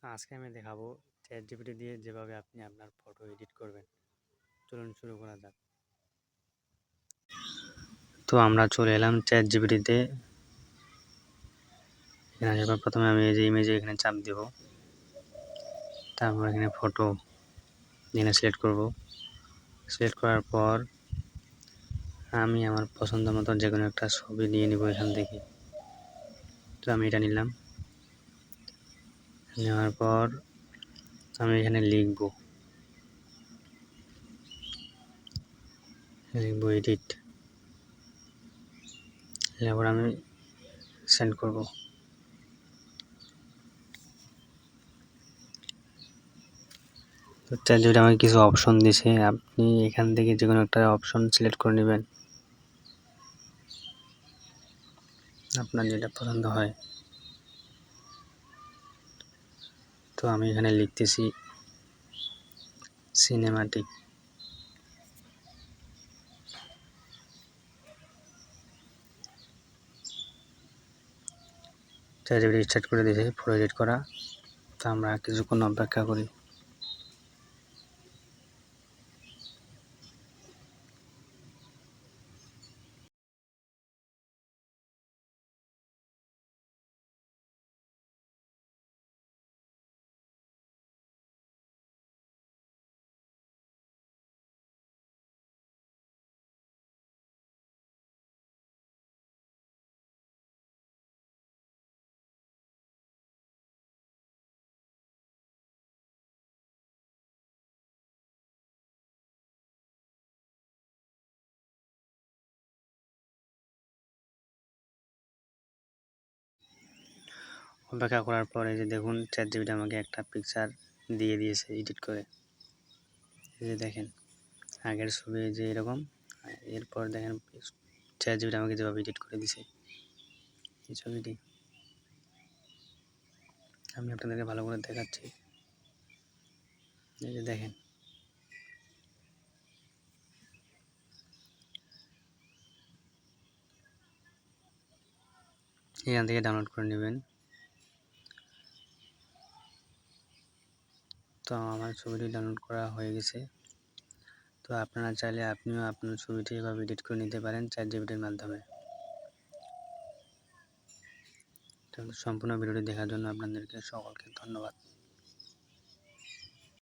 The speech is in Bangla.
আজকে আমি দেখাবো চ্যাটজিপিটি দিয়ে যেভাবে আপনি আপনার ফটো এডিট করবেন। চলুন শুরু করা যাক। তো আমরা চলে এলাম চ্যাটজিপিটিতে। এখানে আসার পর প্রথমে আমি এই যে ইমেজে এখানে চাপ দেব, তারপর এখানে ফটো এখানে সিলেক্ট করব। সিলেক্ট করার পর আমি আমার পছন্দ মতো যে কোনো একটা ছবি নিয়ে নিব এখান থেকে। তো আমি এটা নিলাম। নেওয়ার পর আমি এখানে লিখব এডিট। এরপর আমি সেন্ড করব। তো চ্যাটজিপিটি আমাকে কিছু অপশন দিছে, আপনি এখান থেকে যে কোনো একটা অপশন সিলেক্ট করে নেবেন, আপনার যেটা পছন্দ হয়। তো আমি এখানে লিখতেছি সিনেমাটিক। চ্যাটজিপিটি স্টার্ট করে দিয়েছে ফটো এডিট করা। তো আমরা কিছুক্ষণ অপেক্ষা করি। অপেক্ষা করার পর এই যে দেখুন চ্যাটজিপিটি আমাকে একটা পিকচার দিয়ে দিয়েছে এডিট করে। এই যে দেখেন আগের ছবি যে এরকম, এরপর দেখেন চ্যাটজিপিটি আমাকে যেভাবে এডিট করে দিছে এই ছবিটি। আমি আপনাদেরকে ভালো করে দেখাচ্ছি। এই যে দেখেন, এখান থেকে ডাউনলোড করে নেবেন। তো আমার ছবিটি ডাউনলোড করা হয়ে গেছে। তো আপনারা চাইলে আপনিও আপনার ছবিটি এভাবে এডিট করে নিতে পারেন চ্যাটজিপিটির মাধ্যমে। সম্পূর্ণ ভিডিওটি দেখার জন্য আপনাদেরকে সকলকে ধন্যবাদ।